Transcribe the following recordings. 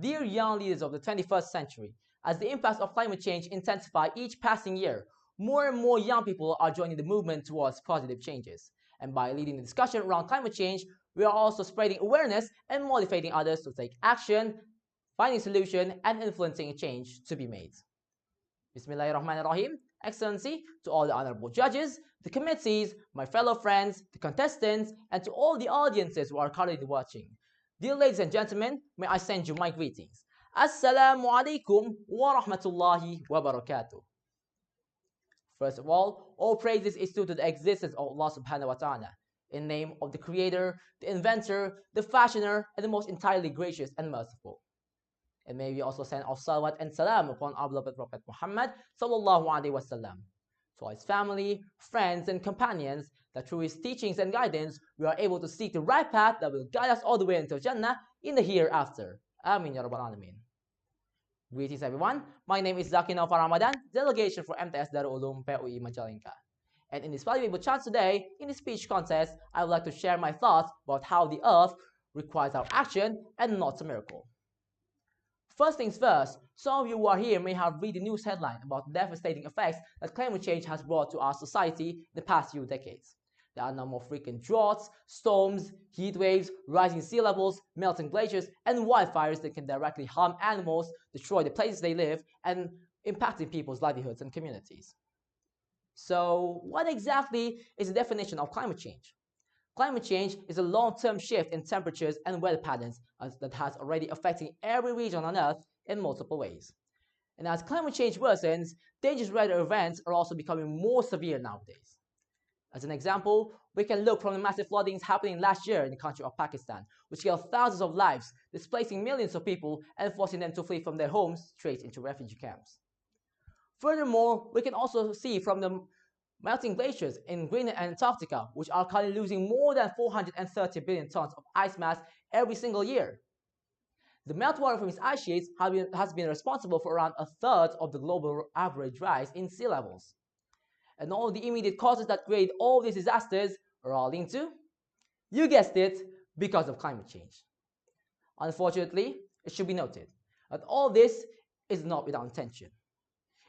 Dear young leaders of the 21st century, as the impacts of climate change intensify each passing year, more and more young people are joining the movement towards positive changes. And by leading the discussion around climate change, we are also spreading awareness and motivating others to take action, finding solutions, and influencing a change to be made. Bismillahirrahmanirrahim. Excellency, to all the honorable judges, the committees, my fellow friends, the contestants, and to all the audiences who are currently watching. Dear ladies and gentlemen, may I send you my greetings. Assalamu alaikum wa rahmatullahi wa barakatuh. First of all praises is due to the existence of Allah subhanahu wa ta'ala, in name of the creator, the inventor, the fashioner, and the most entirely gracious and merciful. And may we also send our salawat and salam upon our beloved Prophet Muhammad sallallahu alaihi wasallam, to his family, friends, and companions, that through his teachings and guidance, we are able to seek the right path that will guide us all the way into Jannah in the hereafter. Ameen ya Rabbal Alameen. Greetings everyone, my name is DZAKIY RAMADHAN, delegation for MTS DAARUL PUI Majalengka. And in this valuable chance today, in the speech contest, I would like to share my thoughts about how the earth requires our action and not a miracle. First things first, some of you who are here may have read the news headline about the devastating effects that climate change has brought to our society in the past few decades. There are now more frequent droughts, storms, heat waves, rising sea levels, melting glaciers, and wildfires that can directly harm animals, destroy the places they live, and impacting people's livelihoods and communities. So, what exactly is the definition of climate change? Climate change is a long-term shift in temperatures and weather patterns that has already affecting every region on Earth in multiple ways. And as climate change worsens, dangerous weather events are also becoming more severe nowadays. As an example, we can look from the massive floodings happening last year in the country of Pakistan, which killed thousands of lives, displacing millions of people and forcing them to flee from their homes straight into refugee camps. Furthermore, we can also see from the melting glaciers in Greenland and Antarctica, which are currently losing more than 430 billion tons of ice mass every single year. The meltwater from its ice sheets has been responsible for around a third of the global average rise in sea levels. And all the immediate causes that create all these disasters are all linked to, you guessed it, because of climate change. Unfortunately, it should be noted that all this is not without intention.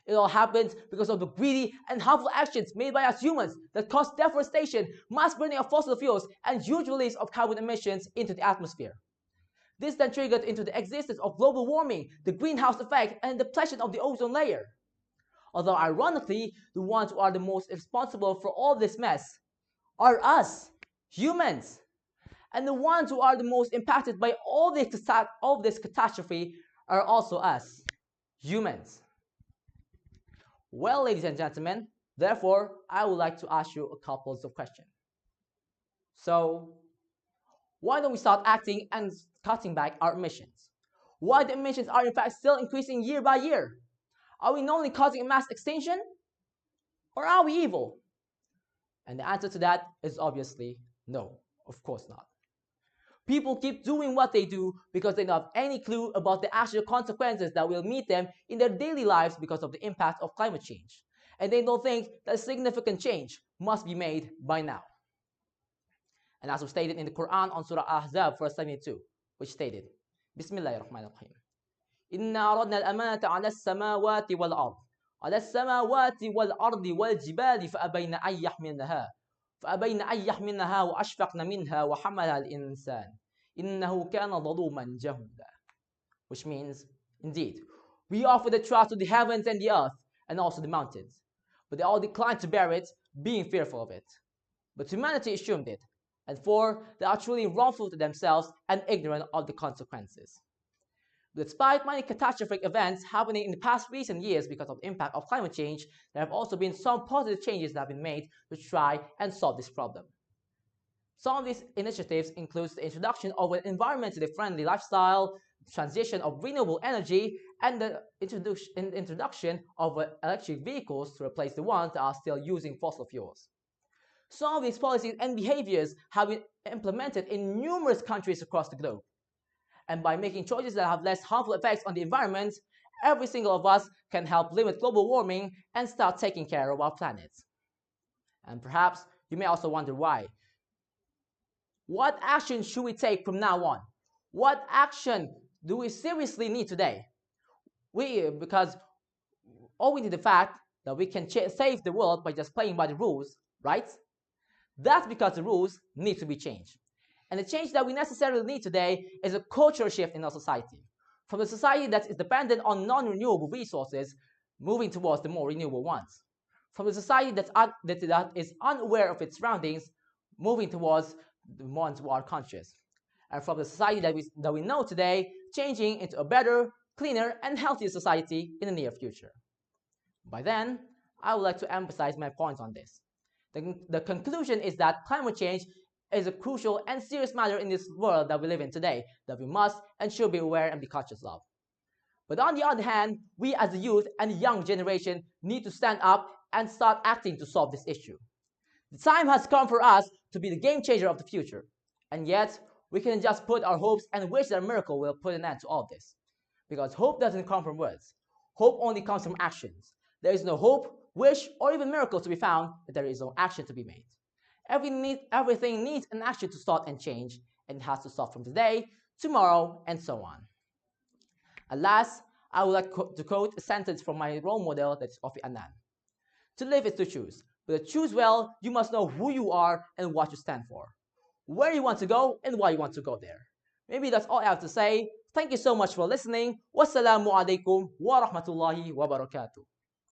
It all happens because of the greedy and harmful actions made by us humans that cause deforestation, mass burning of fossil fuels, and huge release of carbon emissions into the atmosphere. This then triggered into the existence of global warming, the greenhouse effect, and the depletion of the ozone layer. Although ironically, the ones who are the most responsible for all this mess are us, humans. And the ones who are the most impacted by all this catastrophe are also us, humans. Well, ladies and gentlemen, therefore, I would like to ask you a couple of questions. So, why don't we start acting and cutting back our emissions? Why the emissions are in fact still increasing year by year? Are we not only causing a mass extinction? Or are we evil? And the answer to that is obviously no, of course not. People keep doing what they do because they don't have any clue about the actual consequences that will meet them in their daily lives because of the impact of climate change. And they don't think that a significant change must be made by now. And as was stated in the Quran on Surah Ahzab verse 72, which stated, Bismillahirrahmanirrahim. إِنَّا عَرَضْنَا الْأَمَانَةَ عَلَى السَّمَاوَاتِ وَالْأَرْضِ على السماوات والأرض والجبال فأبين أن يحملنها وأشفقن منها وحملها الإنسان إنه كان ظلوما جهولا. Which means, indeed, we offer the trust to the heavens and the earth and also the mountains, but they all declined to bear it, being fearful of it. But humanity assumed it, and for they are truly wrongful to themselves and ignorant of the consequences. Despite many catastrophic events happening in the past recent years because of the impact of climate change, there have also been some positive changes that have been made to try and solve this problem. Some of these initiatives include the introduction of an environmentally friendly lifestyle, transition of renewable energy, and the introduction of electric vehicles to replace the ones that are still using fossil fuels. Some of these policies and behaviors have been implemented in numerous countries across the globe. And by making choices that have less harmful effects on the environment, every single of us can help limit global warming and start taking care of our planet. And perhaps you may also wonder why. What action should we take from now on? What action do we seriously need today? Because owing to the fact that we can save the world by just playing by the rules, right? That's because the rules need to be changed. And the change that we necessarily need today is a cultural shift in our society. From a society that is dependent on non-renewable resources, moving towards the more renewable ones. From a society that is unaware of its surroundings, moving towards the ones who are conscious. And from the society that we know today, changing into a better, cleaner, and healthier society in the near future. By then, I would like to emphasize my points on this. The conclusion is that climate change is a crucial and serious matter in this world that we live in today that we must and should be aware and be conscious of. But on the other hand, we as the youth and the young generation need to stand up and start acting to solve this issue. The time has come for us to be the game changer of the future. And yet, we can just put our hopes and wish that a miracle will put an end to all this. Because hope doesn't come from words. Hope only comes from actions. There is no hope, wish, or even miracle to be found if there is no action to be made. Everything needs an action to start and change, and it has to start from today, tomorrow, and so on. And last, I would like to quote a sentence from my role model, that is Kofi Annan. To live is to choose, but to choose well, you must know who you are and what you stand for, where you want to go and why you want to go there. Maybe that's all I have to say. Thank you so much for listening. Wassalamu alaikum wa rahmatullahi wa barakatuh.